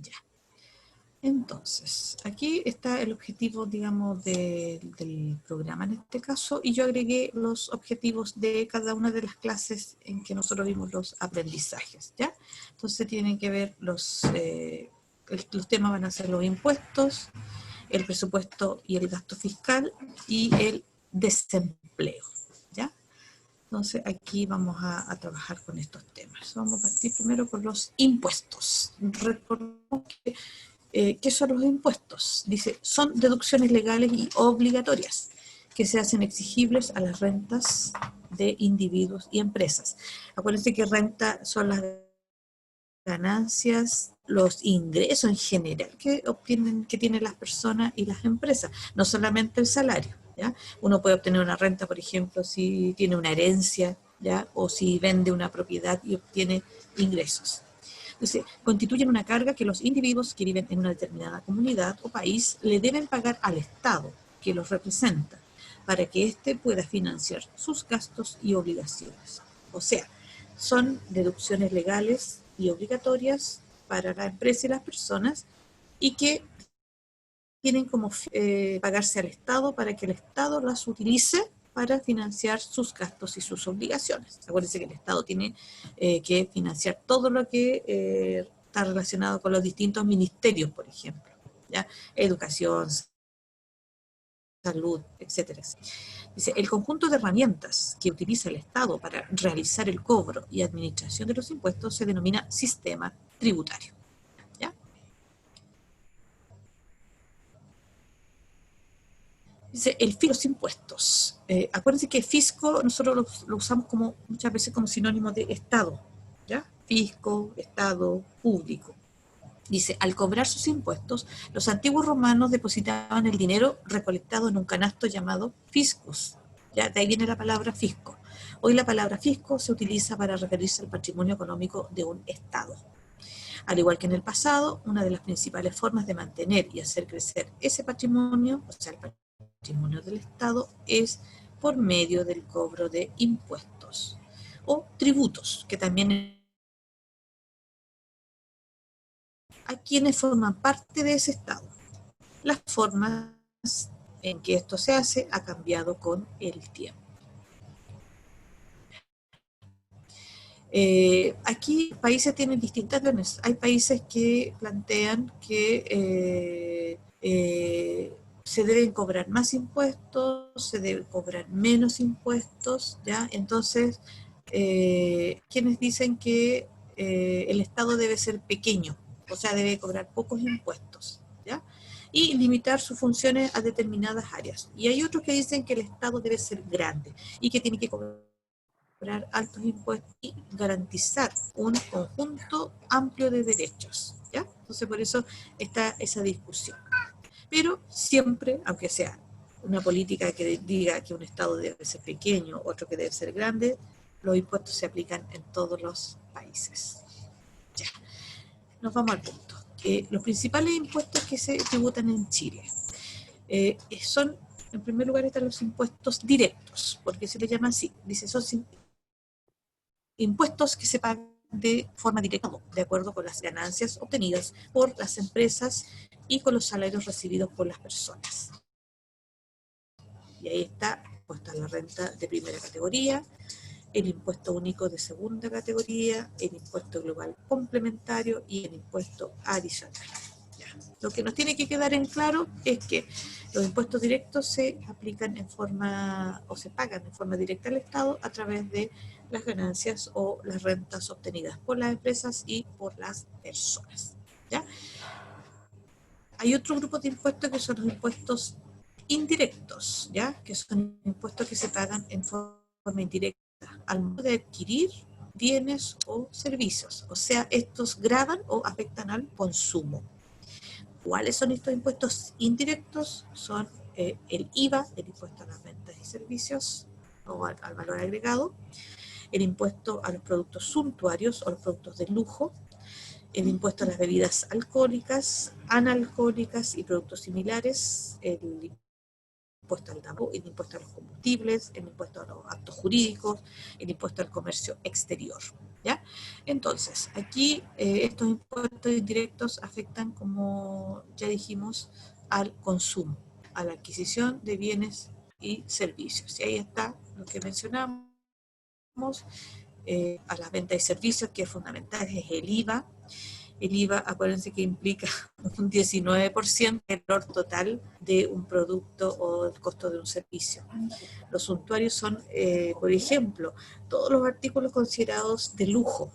Ya. Entonces, aquí está el objetivo, digamos, del programa en este caso, y yo agregué los objetivos de cada una de las clases en que nosotros vimos los aprendizajes, ¿ya? Entonces tienen que ver los temas van a ser los impuestos, el presupuesto y el gasto fiscal, y el desempleo, ¿ya? Entonces aquí vamos a trabajar con estos temas. Vamos a partir primero con los impuestos. Recordemos que ¿qué son los impuestos? Dice, son deducciones legales y obligatorias que se hacen exigibles a las rentas de individuos y empresas. Acuérdense que renta son las ganancias, los ingresos en general que obtienen, que tienen las personas y las empresas, no solamente el salario, ¿ya? Uno puede obtener una renta, por ejemplo, si tiene una herencia, ¿ya? O si vende una propiedad y obtiene ingresos. Dice, constituyen una carga que los individuos que viven en una determinada comunidad o país le deben pagar al Estado que los representa para que éste pueda financiar sus gastos y obligaciones. O sea, son deducciones legales y obligatorias para la empresa y las personas y que tienen como pagarse al Estado para que el Estado las utilice para financiar sus gastos y sus obligaciones. Acuérdense que el Estado tiene que financiar todo lo que está relacionado con los distintos ministerios, por ejemplo, ¿ya? Educación, salud, etcétera. Dice, el conjunto de herramientas que utiliza el Estado para realizar el cobro y administración de los impuestos se denomina sistema tributario. ¿Ya? Dice, el fisco, los impuestos. Acuérdense que fisco nosotros lo usamos como muchas veces como sinónimo de Estado. ¿Ya? Fisco, Estado, público. Dice, al cobrar sus impuestos, los antiguos romanos depositaban el dinero recolectado en un canasto llamado fiscus. ¿Ya? De ahí viene la palabra fisco. Hoy la palabra fisco se utiliza para referirse al patrimonio económico de un Estado. Al igual que en el pasado, una de las principales formas de mantener y hacer crecer ese patrimonio, o sea, el patrimonio del Estado, es por medio del cobro de impuestos o tributos, que también a quienes forman parte de ese Estado. Las formas en que esto se hace ha cambiado con el tiempo. Aquí países tienen distintas versiones. Hay países que plantean que se deben cobrar más impuestos, se deben cobrar menos impuestos, ¿ya? Entonces, quienes dicen que el Estado debe ser pequeño, o sea, debe cobrar pocos impuestos, ¿ya? Y limitar sus funciones a determinadas áreas. Y hay otros que dicen que el Estado debe ser grande y que tiene que cobrar altos impuestos y garantizar un conjunto amplio de derechos, ¿ya? Entonces por eso está esa discusión. Pero siempre, aunque sea una política que diga que un Estado debe ser pequeño, otro que debe ser grande, los impuestos se aplican en todos los países. Ya, nos vamos al punto. Los principales impuestos que se tributan en Chile son, en primer lugar, están los impuestos directos, porque se le llama así. Dice, son impuestos que se pagan de forma directa, de acuerdo con las ganancias obtenidas por las empresas y con los salarios recibidos por las personas. Y ahí está puesta la renta de primera categoría, el impuesto único de segunda categoría, el impuesto global complementario y el impuesto adicional. Ya. Lo que nos tiene que quedar en claro es que los impuestos directos se aplican en forma, o se pagan en forma directa al Estado a través de las ganancias o las rentas obtenidas por las empresas y por las personas. ¿Ya? Hay otro grupo de impuestos que son los impuestos indirectos, ¿ya? Que son impuestos que se pagan en forma indirecta al momento de adquirir bienes o servicios. O sea, estos gravan o afectan al consumo. ¿Cuáles son estos impuestos indirectos? Son el IVA, el impuesto a las ventas y servicios, o al valor agregado, el impuesto a los productos suntuarios o los productos de lujo, el impuesto a las bebidas alcohólicas, analcohólicas y productos similares, el impuesto al tabaco, el impuesto a los combustibles, el impuesto a los actos jurídicos, el impuesto al comercio exterior, ¿ya? Entonces, aquí estos impuestos indirectos afectan, como ya dijimos, al consumo, a la adquisición de bienes y servicios. Y ahí está lo que mencionamos, a las ventas y servicios, que es fundamental, es el IVA. El IVA, acuérdense que implica un 19% del valor total de un producto o el costo de un servicio. Los suntuarios son, por ejemplo, todos los artículos considerados de lujo,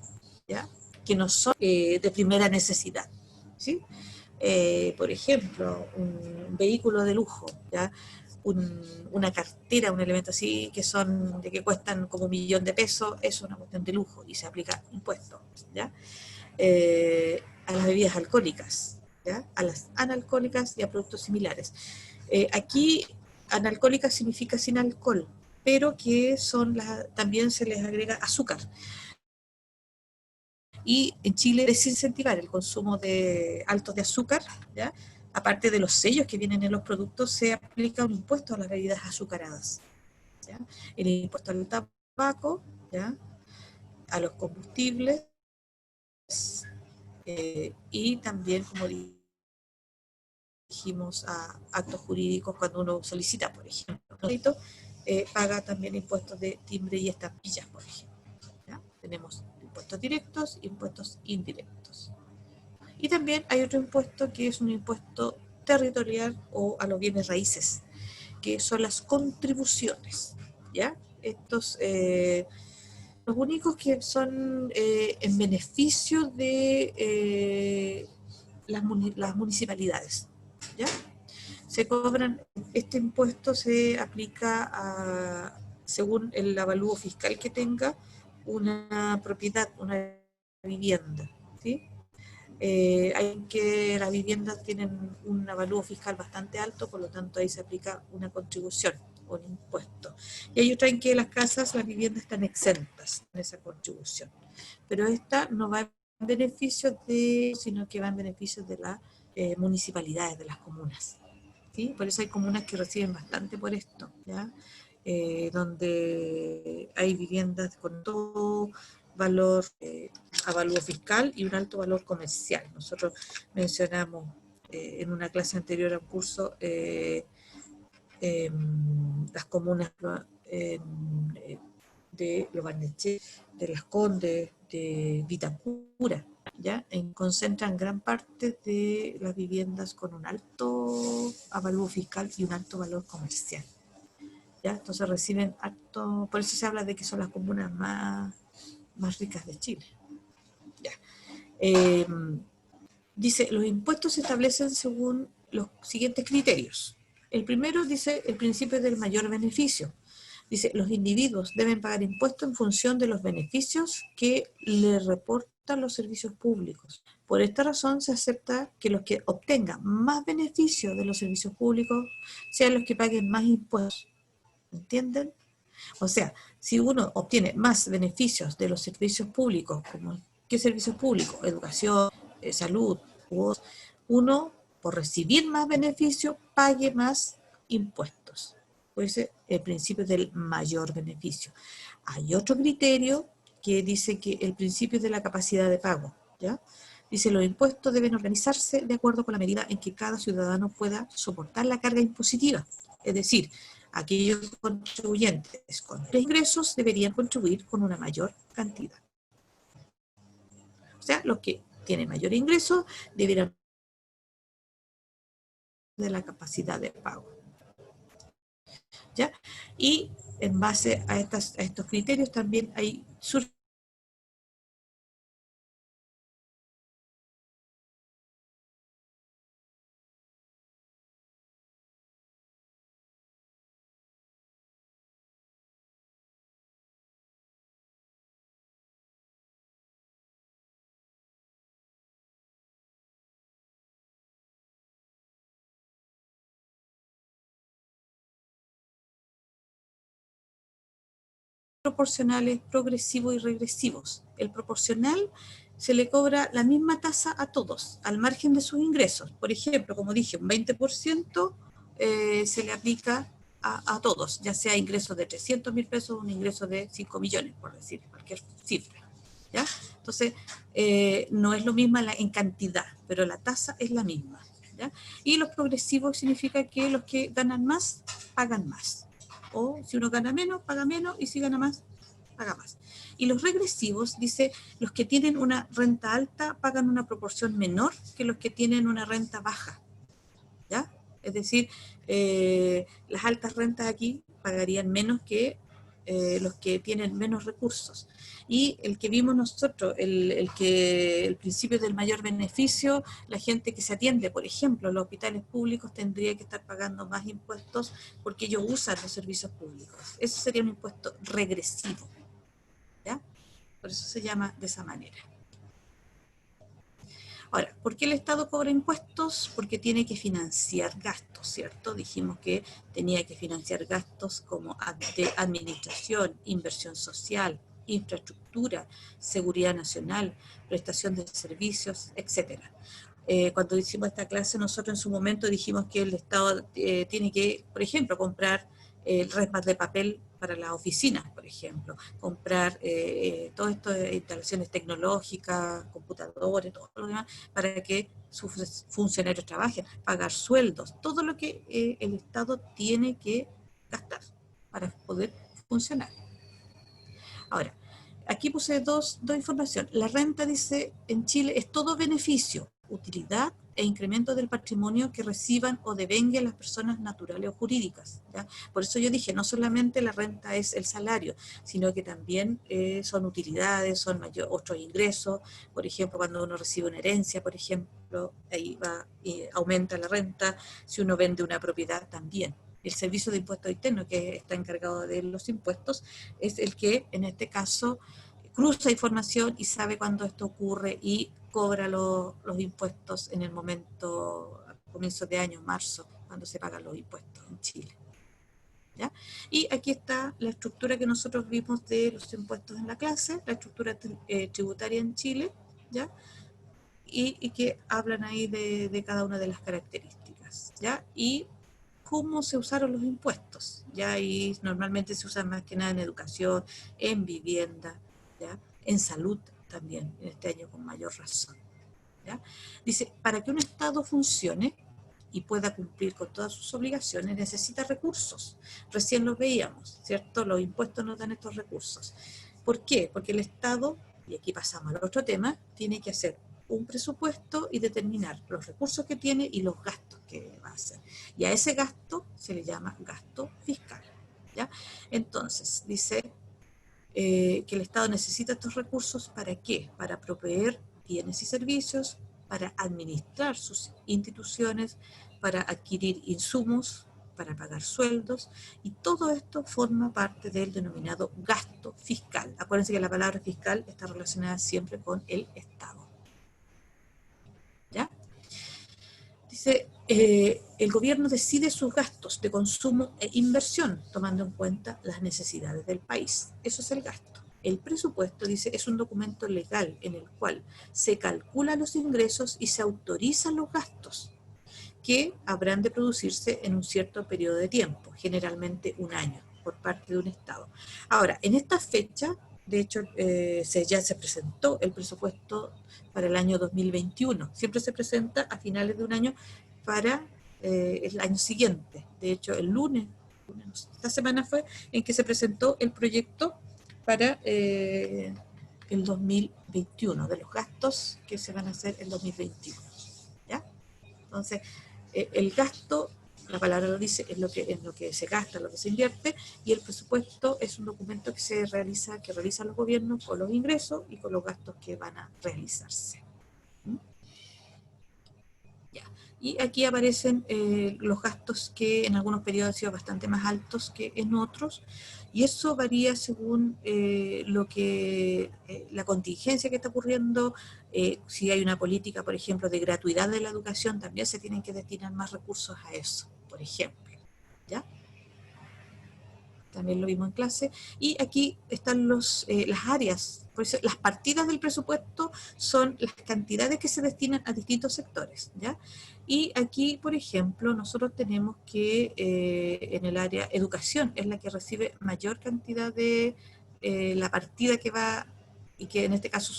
¿ya? Que no son de primera necesidad, ¿sí? Por ejemplo, un vehículo de lujo, ¿ya? Una cartera, un elemento así, que cuestan como 1.000.000 de pesos, es una cuestión de lujo y se aplica impuesto, ¿ya? A las bebidas alcohólicas, ¿ya? A las analcohólicas y a productos similares. Aquí, analcohólicas significa sin alcohol, pero que también se les agrega azúcar. Y en Chile desincentivar el consumo de altos de azúcar, ¿ya? Aparte de los sellos que vienen en los productos, se aplica un impuesto a las bebidas azucaradas, ¿ya? El impuesto al tabaco, ¿ya? A los combustibles, y también, como dijimos, a actos jurídicos cuando uno solicita, por ejemplo, ¿no? Paga también impuestos de timbre y estampillas, por ejemplo, ¿ya? Tenemos impuestos directos, impuestos indirectos. Y también hay otro impuesto que es un impuesto territorial o a los bienes raíces, que son las contribuciones, ¿ya? Estos, los únicos que son en beneficio de las municipalidades, ¿ya? Se cobran, este impuesto se aplica según el avalúo fiscal que tenga una propiedad, una vivienda, ¿sí? Hay que las viviendas tienen un avalúo fiscal bastante alto, por lo tanto ahí se aplica una contribución o un impuesto. Y hay otra en que las casas, las viviendas están exentas en esa contribución. Pero esta no va en beneficio sino que va en beneficio de las municipalidades, de las comunas, ¿sí? Por eso hay comunas que reciben bastante por esto, ¿ya? Donde hay viviendas con todo valor, avalúo fiscal y un alto valor comercial. Nosotros mencionamos en una clase anterior a un curso las comunas de Lo Barnechea, de Las Condes, de Vitacura, ¿ya? Concentran gran parte de las viviendas con un alto avalúo fiscal y un alto valor comercial, ¿ya? Entonces reciben alto, por eso se habla de que son las comunas más ricas de Chile, ¿ya? Dice, los impuestos se establecen según los siguientes criterios. El primero dice el principio del mayor beneficio. Dice, los individuos deben pagar impuestos en función de los beneficios que les reportan los servicios públicos. Por esta razón se acepta que los que obtengan más beneficios de los servicios públicos sean los que paguen más impuestos. ¿Entienden? O sea, si uno obtiene más beneficios de los servicios públicos, como ¿qué servicios públicos? Educación, salud, uno, por recibir más beneficios, pague más impuestos. Pues el principio del mayor beneficio. Hay otro criterio que dice que el principio es de la capacidad de pago, ¿ya? Dice, los impuestos deben organizarse de acuerdo con la medida en que cada ciudadano pueda soportar la carga impositiva. Es decir, aquellos contribuyentes con ingresos deberían contribuir con una mayor cantidad. O sea, los que tienen mayor ingreso deberán de la capacidad de pago, ¿ya? Y en base a estos criterios también hay proporcionales, progresivos y regresivos. El proporcional se le cobra la misma tasa a todos, al margen de sus ingresos. Por ejemplo, como dije, un 20% se le aplica a todos, ya sea ingresos de 300.000 pesos o un ingreso de 5 millones, por decir cualquier cifra. ¿Ya? Entonces, no es lo mismo en cantidad, pero la tasa es la misma. ¿Ya? Y los progresivos significa que los que ganan más, pagan más. O si uno gana menos, paga menos, y si gana más, paga más. Y los regresivos, dice, los que tienen una renta alta pagan una proporción menor que los que tienen una renta baja. ¿Ya? Es decir, las altas rentas aquí pagarían menos que los que tienen menos recursos. Y el que vimos nosotros, el principio del mayor beneficio, la gente que se atiende, por ejemplo, los hospitales públicos tendría que estar pagando más impuestos porque ellos usan los servicios públicos. Eso sería un impuesto regresivo. ¿Ya? Por eso se llama de esa manera. Ahora, ¿por qué el Estado cobra impuestos? Porque tiene que financiar gastos, ¿cierto? Dijimos que tenía que financiar gastos como de administración, inversión social, infraestructura, seguridad nacional, prestación de servicios, etc. Cuando hicimos esta clase, nosotros en su momento dijimos que el Estado tiene que, por ejemplo, comprar resmas de papel para las oficinas, por ejemplo, comprar todo esto de instalaciones tecnológicas, computadores, todo lo demás, para que sus funcionarios trabajen, pagar sueldos, todo lo que el Estado tiene que gastar para poder funcionar. Ahora, aquí puse dos información. La renta, dice, en Chile es todo beneficio, utilidad e incremento del patrimonio que reciban o devenguen las personas naturales o jurídicas. ¿Ya? Por eso yo dije, no solamente la renta es el salario, sino que también son utilidades, son otros ingresos. Por ejemplo, cuando uno recibe una herencia, por ejemplo, ahí va, aumenta la renta. Si uno vende una propiedad, también. El Servicio de Impuestos Internos, que está encargado de los impuestos, es el que en este caso cruza información y sabe cuándo esto ocurre y cobra los impuestos en el momento, a comienzos de año, marzo, cuando se pagan los impuestos en Chile. ¿Ya? Y aquí está la estructura que nosotros vimos de los impuestos en la clase, la estructura tributaria en Chile, ¿ya? Y que hablan ahí de cada una de las características, ¿ya? Y cómo se usaron los impuestos, ¿ya? Y normalmente se usan más que nada en educación, en vivienda, ¿ya? En salud también, en este año con mayor razón, ¿ya? Dice, para que un Estado funcione y pueda cumplir con todas sus obligaciones, necesita recursos. Recién los veíamos, ¿cierto? Los impuestos nos dan estos recursos. ¿Por qué? Porque el Estado, y aquí pasamos al otro tema, tiene que hacer un presupuesto y determinar los recursos que tiene y los gastos que va a hacer. Y a ese gasto se le llama gasto fiscal, ¿ya? Entonces, dice que el Estado necesita estos recursos, ¿para qué? Para proveer bienes y servicios, para administrar sus instituciones, para adquirir insumos, para pagar sueldos, y todo esto forma parte del denominado gasto fiscal. Acuérdense que la palabra fiscal está relacionada siempre con el Estado. ¿Ya? Dice, el gobierno decide sus gastos de consumo e inversión, tomando en cuenta las necesidades del país. Eso es el gasto. El presupuesto, dice, es un documento legal en el cual se calculan los ingresos y se autorizan los gastos que habrán de producirse en un cierto periodo de tiempo, generalmente un año, por parte de un Estado. Ahora, en esta fecha, de hecho, ya se presentó el presupuesto para el año 2021. Siempre se presenta a finales de un año para el año siguiente. De hecho, el lunes, esta semana fue en que se presentó el proyecto para el 2021, de los gastos que se van a hacer en 2021. ¿Ya? Entonces, el gasto, la palabra lo dice, es lo que se gasta, lo que se invierte, y el presupuesto es un documento que realizan los gobiernos con los ingresos y con los gastos que van a realizarse. Ya. Y aquí aparecen los gastos que en algunos periodos han sido bastante más altos que en otros, y eso varía según la contingencia que está ocurriendo. Si hay una política, por ejemplo, de gratuidad de la educación, también se tienen que destinar más recursos a eso, por ejemplo. ¿Ya? también lo vimos en clase, y aquí están las áreas, por eso las partidas del presupuesto son las cantidades que se destinan a distintos sectores, ¿ya? Y aquí, por ejemplo, nosotros tenemos que en el área educación es la que recibe mayor cantidad de la partida que va, y que en este caso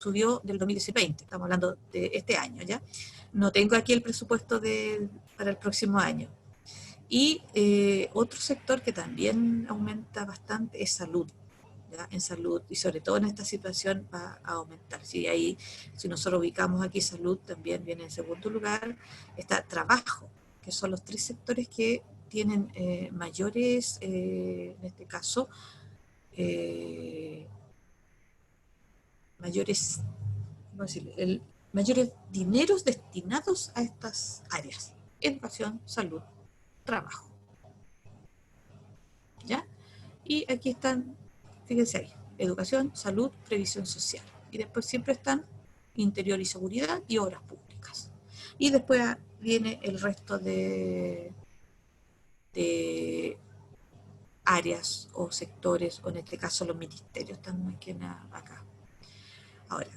subió del 2020, estamos hablando de este año, ¿ya? No tengo aquí el presupuesto para el próximo año. Y otro sector que también aumenta bastante es salud, ¿ya? En salud, y sobre todo en esta situación va a aumentar. Si, ahí, si nosotros ubicamos aquí salud, también viene en segundo lugar, está trabajo, que son los tres sectores que tienen mayores, en este caso, mayores, ¿cómo decirlo? Mayores dineros destinados a estas áreas: educación, salud, trabajo, ¿ya? Y aquí están, fíjense ahí, educación, salud, previsión social. Y después siempre están interior y seguridad y obras públicas. Y después viene el resto de áreas o sectores, o en este caso los ministerios están más que nada acá. Ahora,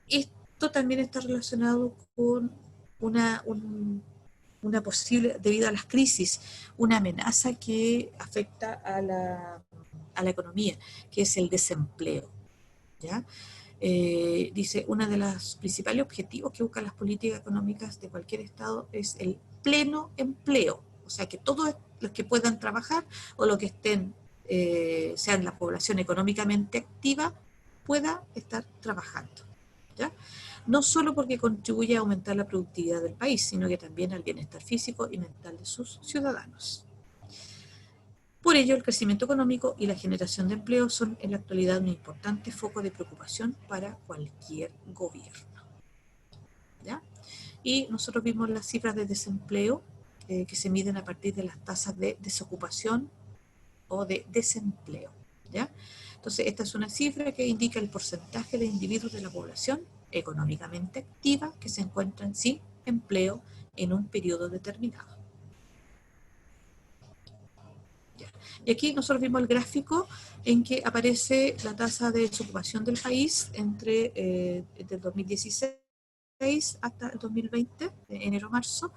esto también está relacionado con una posible, debido a las crisis, una amenaza que afecta a la economía, que es el desempleo, ¿ya? Dice, uno de los principales objetivos que buscan las políticas económicas de cualquier Estado es el pleno empleo, o sea, que todos los que puedan trabajar o los que estén, sean la población económicamente activa, pueda estar trabajando, ¿ya? No solo porque contribuye a aumentar la productividad del país, sino que también al bienestar físico y mental de sus ciudadanos. Por ello, el crecimiento económico y la generación de empleo son en la actualidad un importante foco de preocupación para cualquier gobierno, ¿ya? Y nosotros vimos las cifras de desempleo que se miden a partir de las tasas de desocupación o de desempleo, ¿ya? Entonces, esta es una cifra que indica el porcentaje de individuos de la población económicamente activa que se encuentran sin empleo en un periodo determinado. Ya. Y aquí nosotros vimos el gráfico en que aparece la tasa de desocupación del país entre el 2016 hasta el 2020, de enero-marzo.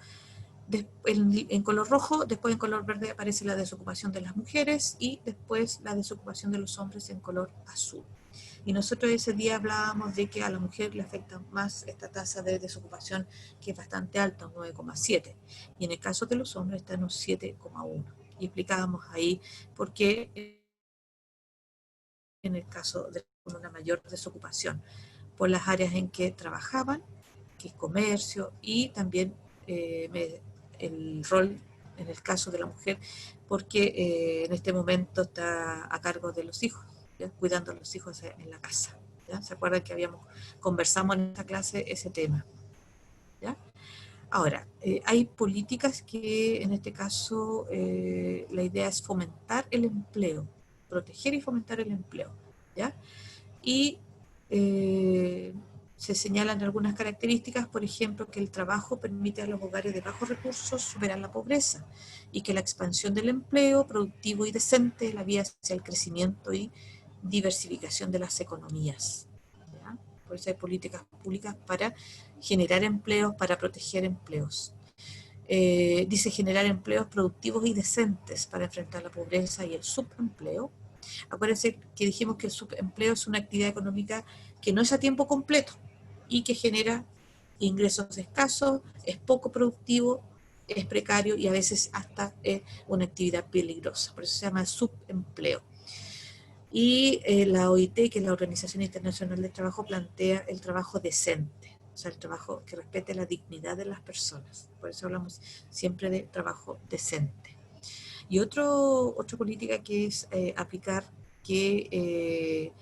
En color rojo, después en color verde aparece la desocupación de las mujeres y después la desocupación de los hombres en color azul. Y nosotros ese día hablábamos de que a la mujer le afecta más esta tasa de desocupación, que es bastante alta, un 9,7, y en el caso de los hombres está en un 7,1. Y explicábamos ahí por qué en el caso de una mayor desocupación, por las áreas en que trabajaban, que es comercio, y también el rol en el caso de la mujer, porque en este momento está a cargo de los hijos, ¿ya? Cuidando a los hijos en la casa, ¿ya? ¿Se acuerdan que conversamos en esta clase ese tema? ¿Ya? Ahora, hay políticas que en este caso la idea es fomentar el empleo, proteger y fomentar el empleo, ¿ya? Y se señalan algunas características, por ejemplo, que el trabajo permite a los hogares de bajos recursos superar la pobreza y que la expansión del empleo productivo y decente es la vía hacia el crecimiento y diversificación de las economías, ¿ya? Por eso hay políticas públicas para generar empleos, para proteger empleos. Dice generar empleos productivos y decentes para enfrentar la pobreza y el subempleo. Acuérdense que dijimos que el subempleo es una actividad económica que no es a tiempo completo y que genera ingresos escasos, es poco productivo, es precario y a veces hasta es una actividad peligrosa. Por eso se llama subempleo. Y la OIT, que es la Organización Internacional del Trabajo, plantea el trabajo decente, o sea, el trabajo que respete la dignidad de las personas. Por eso hablamos siempre de trabajo decente. Y otra política que es aplicar que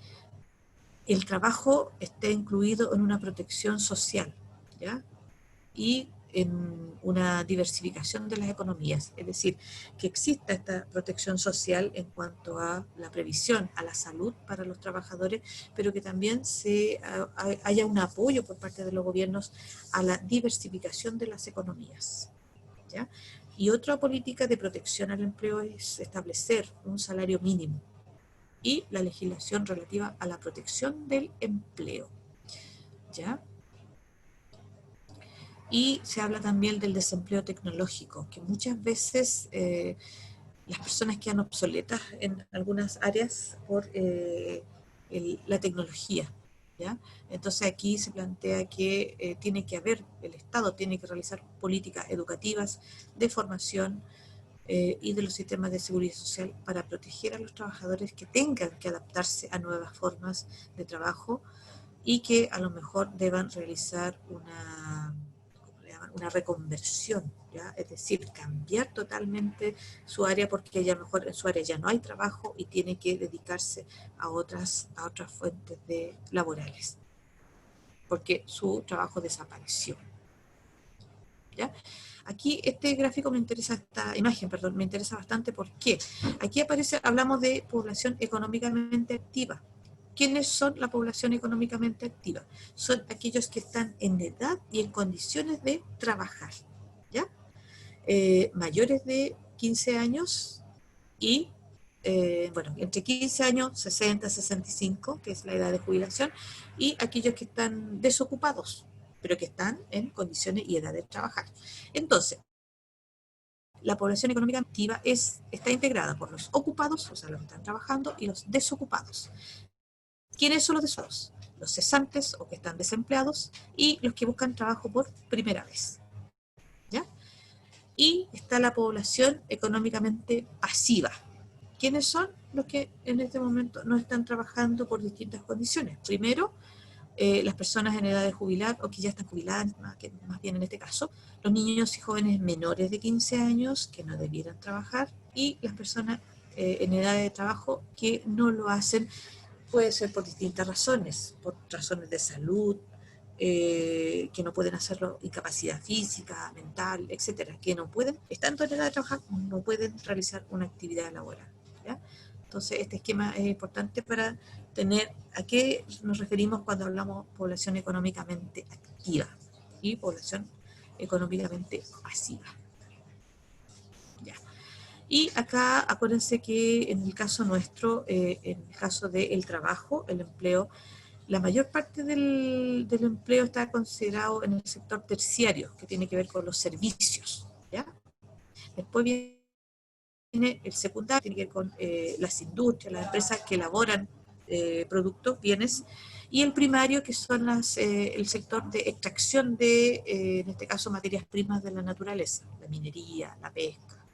el trabajo esté incluido en una protección social, ¿ya? Y en una diversificación de las economías, es decir, que exista esta protección social en cuanto a la previsión, a la salud para los trabajadores, pero que también haya un apoyo por parte de los gobiernos a la diversificación de las economías, ¿ya? Y otra política de protección al empleo es establecer un salario mínimo y la legislación relativa a la protección del empleo. ¿Ya? Y se habla también del desempleo tecnológico, que muchas veces las personas quedan obsoletas en algunas áreas por la tecnología. ¿Ya? Entonces aquí se plantea que tiene que haber, el Estado tiene que realizar políticas educativas de formación y de los sistemas de seguridad social para proteger a los trabajadores que tengan que adaptarse a nuevas formas de trabajo y que a lo mejor deban realizar una reconversión, ¿ya? Es decir, cambiar totalmente su área porque ya mejor en su área ya no hay trabajo y tiene que dedicarse a otras fuentes laborales, porque su trabajo desapareció. ¿Ya? Aquí este gráfico me interesa, esta imagen, perdón, me interesa bastante porque aquí aparece, hablamos de población económicamente activa. ¿Quiénes son la población económicamente activa? Son aquellos que están en edad y en condiciones de trabajar, ¿ya? Mayores de 15 años y, bueno, entre 15 años, 60, 65, que es la edad de jubilación, y aquellos que están desocupados, pero que están en condiciones y edad de trabajar. Entonces, la población económica activa está integrada por los ocupados, o sea, los que están trabajando, y los desocupados. ¿Quiénes son los desocupados? Los cesantes o que están desempleados y los que buscan trabajo por primera vez. ¿Ya? Y está la población económicamente pasiva. ¿Quiénes son los que en este momento no están trabajando por distintas condiciones? Primero, las personas en edad de jubilar o que ya están jubiladas, más bien en este caso, los niños y jóvenes menores de 15 años que no debieran trabajar y las personas en edad de trabajo que no lo hacen, puede ser por distintas razones, por razones de salud, que no pueden hacerlo, incapacidad física, mental, etcétera, que no pueden, estando en edad de trabajar, no pueden realizar una actividad laboral. ¿Ya? Entonces, este esquema es importante para tener a qué nos referimos cuando hablamos población económicamente activa y población económicamente pasiva. Ya. Y acá acuérdense que en el caso nuestro, en el caso del trabajo, el empleo, la mayor parte del empleo está considerado en el sector terciario, que tiene que ver con los servicios. ¿Ya? Después viene el secundario, tiene que ver con las industrias, las empresas que elaboran productos, bienes, y el primario, que son el sector de extracción de, en este caso, materias primas de la naturaleza, la minería, la pesca,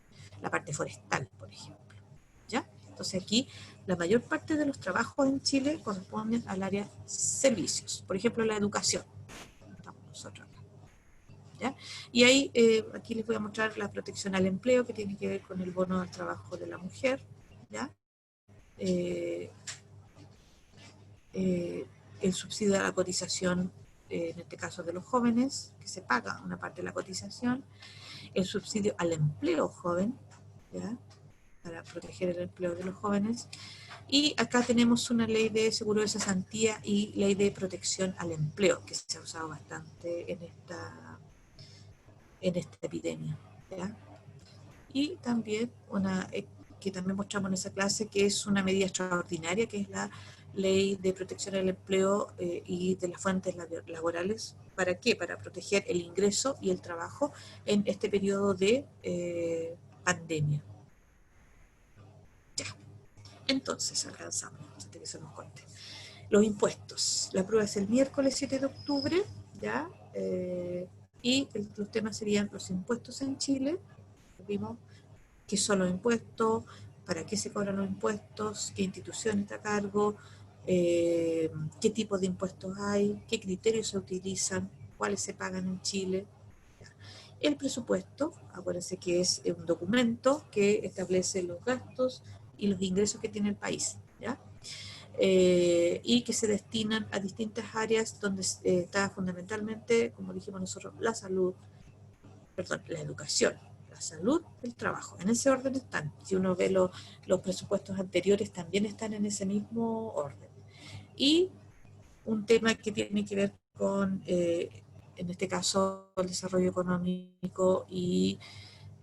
la parte forestal, por ejemplo. ¿Ya? Entonces aquí la mayor parte de los trabajos en Chile corresponden al área servicios, por ejemplo la educación. Estamos nosotros acá. ¿Ya? Y ahí, aquí les voy a mostrar la protección al empleo, que tiene que ver con el bono al trabajo de la mujer, ¿ya? El subsidio a la cotización, en este caso de los jóvenes, que se paga una parte de la cotización, el subsidio al empleo joven, ¿ya? Para proteger el empleo de los jóvenes. Y acá tenemos una ley de seguro de cesantía y ley de protección al empleo, que se ha usado bastante en esta epidemia. ¿Ya? Y también una que también mostramos en esa clase, que es una medida extraordinaria, que es la ley de protección al empleo y de las fuentes laborales. ¿Para qué? Para proteger el ingreso y el trabajo en este periodo de pandemia. Ya. Entonces, alcanzamos, antes de que se nos corte. Los impuestos. La prueba es el miércoles 7 de octubre, ¿ya? Y los temas serían los impuestos en Chile. Vimos qué son los impuestos, para qué se cobran los impuestos, qué institución está a cargo, qué tipo de impuestos hay, qué criterios se utilizan, cuáles se pagan en Chile. El presupuesto, acuérdense que es un documento que establece los gastos y los ingresos que tiene el país, ¿ya? Y que se destinan a distintas áreas donde está fundamentalmente, como dijimos nosotros, la salud, perdón, la educación, la salud, el trabajo. En ese orden están. Si uno ve los presupuestos anteriores, también están en ese mismo orden. Y un tema que tiene que ver con, en este caso, el desarrollo económico y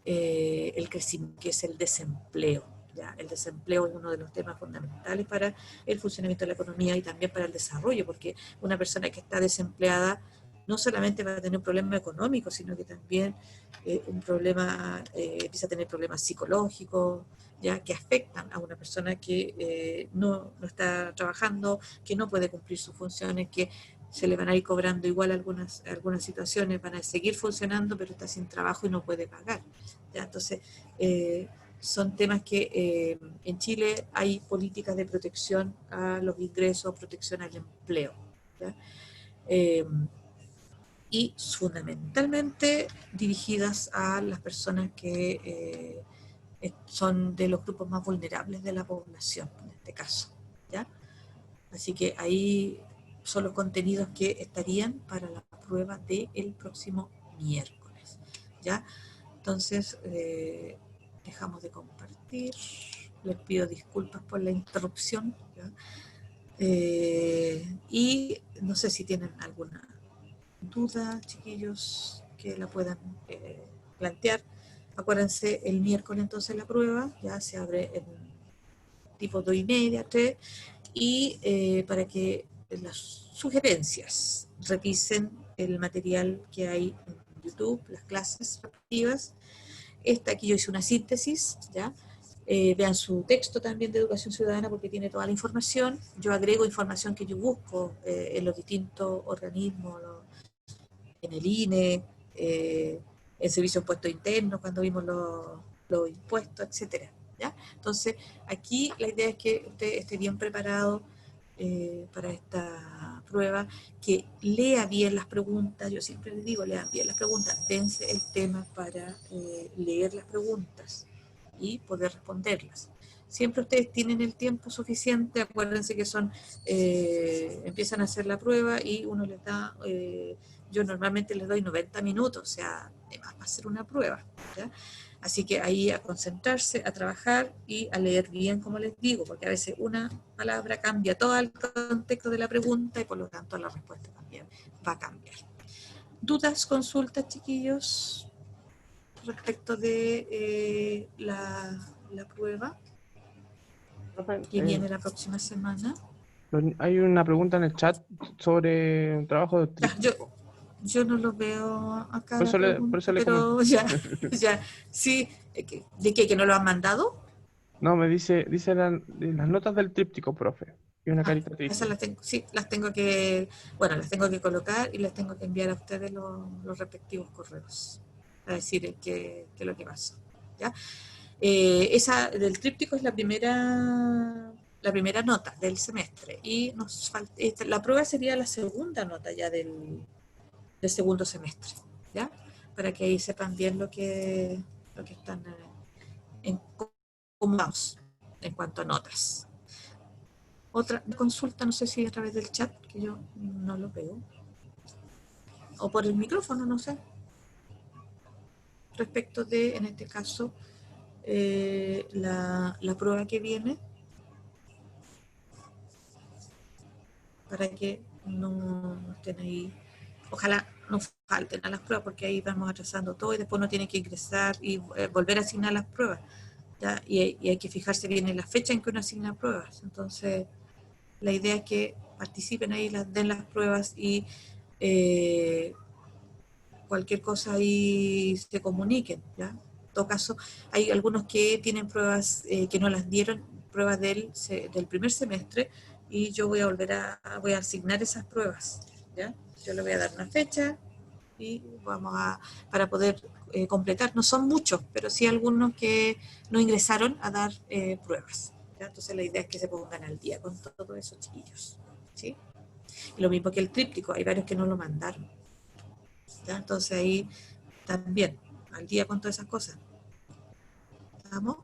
el crecimiento, que es el desempleo. ¿Ya? El desempleo es uno de los temas fundamentales para el funcionamiento de la economía y también para el desarrollo, porque una persona que está desempleada no solamente va a tener un problema económico, sino que también un problema, empieza a tener problemas psicológicos, ya que afectan a una persona que no está trabajando, que no puede cumplir sus funciones, que se le van a ir cobrando igual algunas situaciones, van a seguir funcionando, pero está sin trabajo y no puede pagar. ¿Ya? Entonces, son temas que en Chile hay políticas de protección a los ingresos, protección al empleo. ¿Ya? Y fundamentalmente dirigidas a las personas que son de los grupos más vulnerables de la población, en este caso. ¿Ya? Así que ahí son los contenidos que estarían para la prueba del próximo miércoles. ¿Ya? Entonces, dejamos de compartir. Les pido disculpas por la interrupción. ¿Ya? Y no sé si tienen alguna duda, chiquillos, que la puedan plantear. Acuérdense, el miércoles entonces la prueba ya se abre en tipo 2:30, 3, y para que las sugerencias revisen el material que hay en YouTube, las clases respectivas. Aquí yo hice una síntesis, ¿ya? Vean su texto también de Educación Ciudadana porque tiene toda la información. Yo agrego información que yo busco en los distintos organismos, en el INE, en Servicio de Impuestos Internos, cuando vimos los impuestos, etcétera. ¿Ya? Entonces, aquí la idea es que usted esté bien preparado para esta prueba, que lea bien las preguntas. Yo siempre les digo, lean bien las preguntas, dense el tema para leer las preguntas y poder responderlas. Siempre ustedes tienen el tiempo suficiente, acuérdense que empiezan a hacer la prueba y uno les da, yo normalmente les doy 90 minutos, o sea, va a ser una prueba, ¿ya? Así que ahí a concentrarse, a trabajar y a leer bien, como les digo, porque a veces una palabra cambia todo el contexto de la pregunta y por lo tanto la respuesta también va a cambiar. ¿Dudas, consultas, chiquillos, respecto de la prueba que viene la próxima semana? Hay una pregunta en el chat sobre un trabajo de Ya, tríptico. yo no lo veo acá la Por eso pregunta, le comento. pero ya, ya, sí. ¿De qué? ¿Que no lo han mandado? No, me dice las notas del tríptico, profe. Y una Ah, carita esas triste. las tengo, sí, las tengo que colocar y les tengo que enviar a ustedes los respectivos correos a decir qué es lo que pasó. ¿Ya? Esa del tríptico es la primera nota del semestre y nos falta, la prueba sería la segunda nota ya del segundo semestre, ¿ya? Para que ahí sepan bien lo que están en cómo vamos en cuanto a notas. Otra consulta, no sé si a través del chat, que yo no lo veo, o por el micrófono, no sé, respecto de, en este caso, la prueba que viene, para que no estén ahí. Ojalá no falten a las pruebas, porque ahí vamos atrasando todo y después uno tiene que ingresar y volver a asignar las pruebas. ¿Ya? Y hay que fijarse bien en la fecha en que uno asigna pruebas. Entonces, la idea es que participen ahí, den las pruebas y cualquier cosa ahí se comuniquen, ¿ya? En todo caso, hay algunos que tienen pruebas que no las dieron, pruebas del primer semestre, y yo voy a asignar esas pruebas, ¿ya? Yo le voy a dar una fecha y para poder completar. No son muchos, pero sí algunos que no ingresaron a dar pruebas, ¿ya? Entonces la idea es que se pongan al día con todo eso, chiquillos, ¿sí? Y lo mismo que el tríptico, hay varios que no lo mandaron, ¿ya? Entonces ahí también, al día con todas esas cosas. ¿Estamos?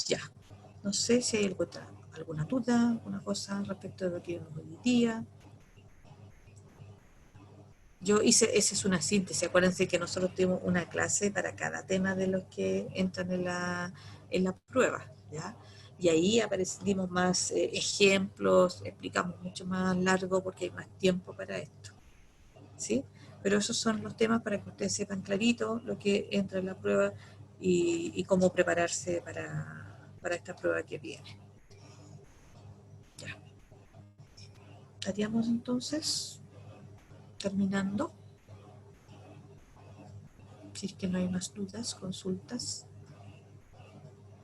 Ya. No sé si hay alguna duda, alguna cosa respecto de lo que vimos hoy día. Esa es una síntesis. Acuérdense que nosotros tuvimos una clase para cada tema de los que entran en la prueba, ¿ya? Y ahí dimos más ejemplos, explicamos mucho más largo porque hay más tiempo para esto, ¿sí? Pero esos son los temas para que ustedes sepan clarito lo que entra en la prueba y cómo prepararse para esta prueba que viene. Ya. Estaríamos entonces terminando. Si es que no hay más dudas, consultas.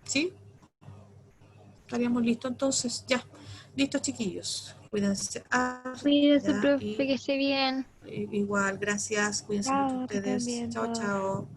¿Sí? Estaríamos listos entonces. Ya. Listos, chiquillos. Cuídense. Cuídese, Ya, profe, que esté bien. igual, gracias. Cuídense mucho Chao, que estén ustedes. bien Chao, todos. chao.